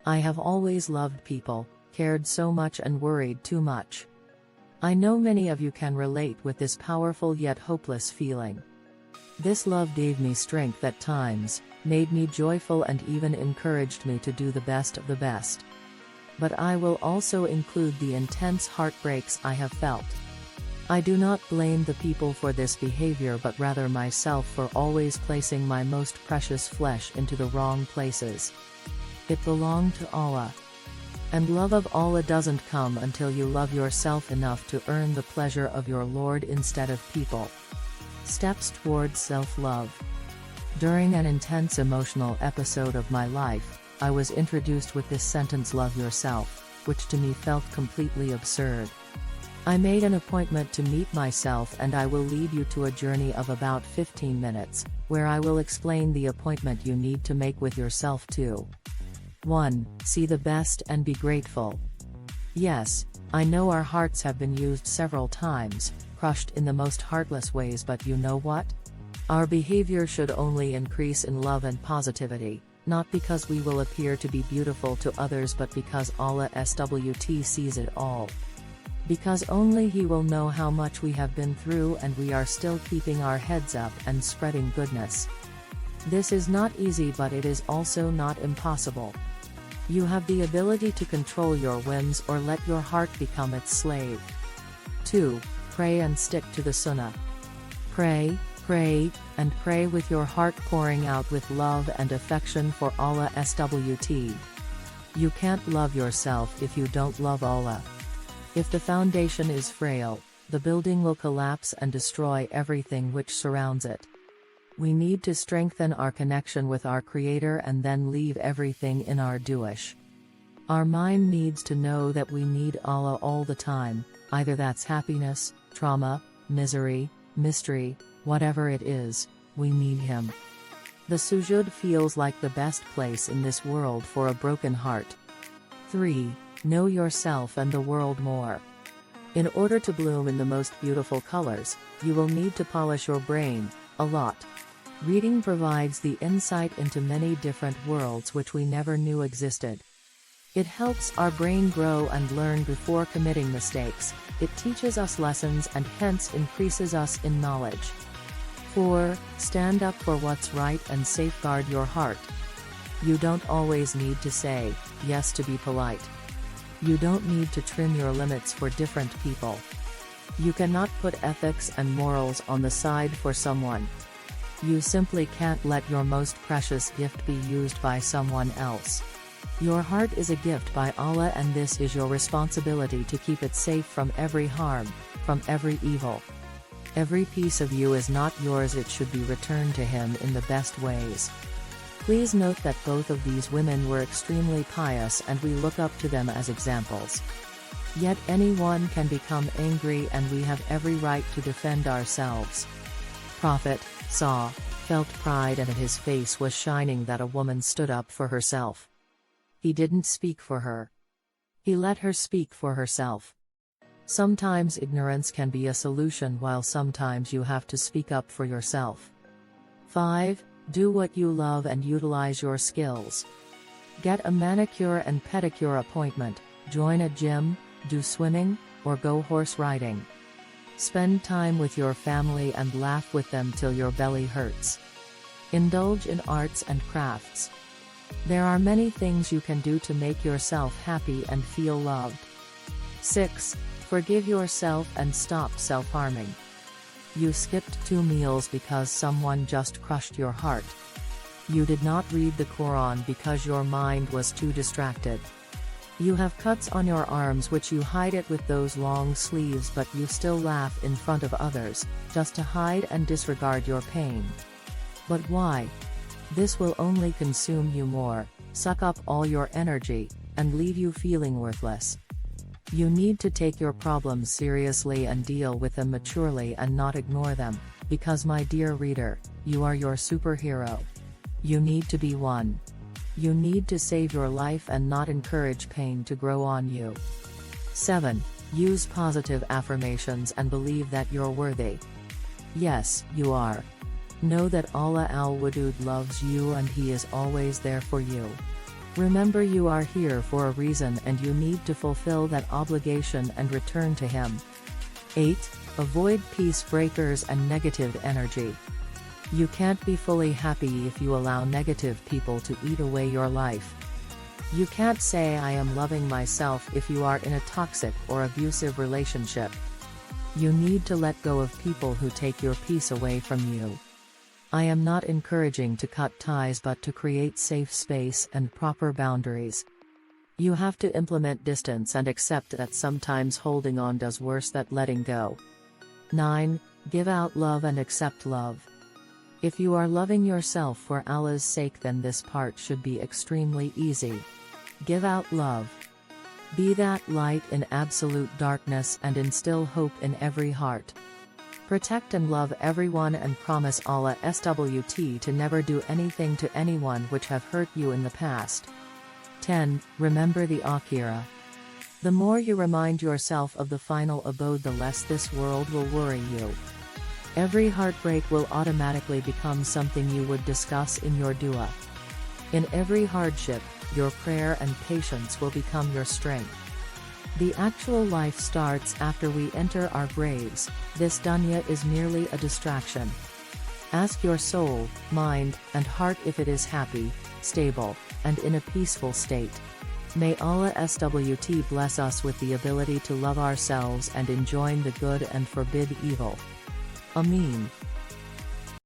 I have always loved people, cared so much and worried too much. I know many of you can relate with this powerful yet hopeless feeling. This love gave me strength at times, made me joyful and even encouraged me to do the best of the best. But I will also include the intense heartbreaks I have felt. I do not blame the people for this behavior but rather myself for always placing my most precious flesh into the wrong places. It belonged to Allah. And love of Allah doesn't come until you love yourself enough to earn the pleasure of your Lord instead of people. Steps towards self-love. During an intense emotional episode of my life, I was introduced with this sentence, "Love yourself," which to me felt completely absurd. I made an appointment to meet myself and I will lead you to a journey of about 15 minutes, where I will explain the appointment you need to make with yourself too. 1. See the best and be grateful. Yes, I know our hearts have been used several times, crushed in the most heartless ways, but you know what? Our behavior should only increase in love and positivity, not because we will appear to be beautiful to others but because Allah SWT sees it all. Because only He will know how much we have been through and we are still keeping our heads up and spreading goodness. This is not easy but it is also not impossible. You have the ability to control your whims or let your heart become its slave. 2. Pray and stick to the Sunnah. Pray, and pray with your heart pouring out with love and affection for Allah SWT. You can't love yourself if you don't love Allah. If the foundation is frail, the building will collapse and destroy everything which surrounds it. We need to strengthen our connection with our Creator and then leave everything in our douche. Our mind needs to know that we need Allah all the time, either that's happiness, trauma, misery, mystery, whatever it is, we need Him. The sujood feels like the best place in this world for a broken heart. 3. Know yourself and the world more. In order to bloom in the most beautiful colors, you will need to polish your brain, a lot. Reading provides the insight into many different worlds which we never knew existed. It helps our brain grow and learn before committing mistakes, it teaches us lessons and hence increases us in knowledge. 4. Stand up for what's right and safeguard your heart. You don't always need to say yes to be polite. You don't need to trim your limits for different people. You cannot put ethics and morals on the side for someone. You simply can't let your most precious gift be used by someone else. Your heart is a gift by Allah and this is your responsibility to keep it safe from every harm, from every evil. Every piece of you is not yours, it should be returned to Him in the best ways. Please note that both of these women were extremely pious and we look up to them as examples. Yet anyone can become angry and we have every right to defend ourselves. Prophet felt pride and his face was shining that a woman stood up for herself. He didn't speak for her. He let her speak for herself. Sometimes ignorance can be a solution while sometimes you have to speak up for yourself. 5. Do what you love and utilize your skills. Get a manicure and pedicure appointment, join a gym, do swimming, or go horse riding. Spend time with your family and laugh with them till your belly hurts. Indulge in arts and crafts. There are many things you can do to make yourself happy and feel loved. 6. Forgive yourself and stop self-harming. You skipped 2 meals because someone just crushed your heart. You did not read the Quran because your mind was too distracted. You have cuts on your arms which you hide it with those long sleeves but you still laugh in front of others, just to hide and disregard your pain. But why? This will only consume you more, suck up all your energy, and leave you feeling worthless. You need to take your problems seriously and deal with them maturely and not ignore them, because my dear reader, you are your superhero. You need to be one. You need to save your life and not encourage pain to grow on you. 7. Use positive affirmations and believe that you're worthy. Yes, you are. Know that Allah Al-Wadud loves you and He is always there for you. Remember, you are here for a reason and you need to fulfill that obligation and return to Him. 8. Avoid peace breakers and negative energy. You can't be fully happy if you allow negative people to eat away your life. You can't say I am loving myself if you are in a toxic or abusive relationship. You need to let go of people who take your peace away from you. I am not encouraging to cut ties but to create safe space and proper boundaries. You have to implement distance and accept that sometimes holding on does worse than letting go. 9. Give out love and accept love. If you are loving yourself for Allah's sake, then this part should be extremely easy. Give out love. Be that light in absolute darkness and instill hope in every heart. Protect and love everyone and promise Allah SWT to never do anything to anyone which have hurt you in the past. 10. Remember the Akhirah. The more you remind yourself of the final abode, the less this world will worry you. Every heartbreak will automatically become something you would discuss in your dua. In every hardship, your prayer and patience will become your strength. The actual life starts after we enter our graves. This dunya is merely a distraction. Ask your soul, mind, and heart if it is happy, stable, and in a peaceful state. May Allah SWT bless us with the ability to love ourselves and enjoin the good and forbid evil. Ameen.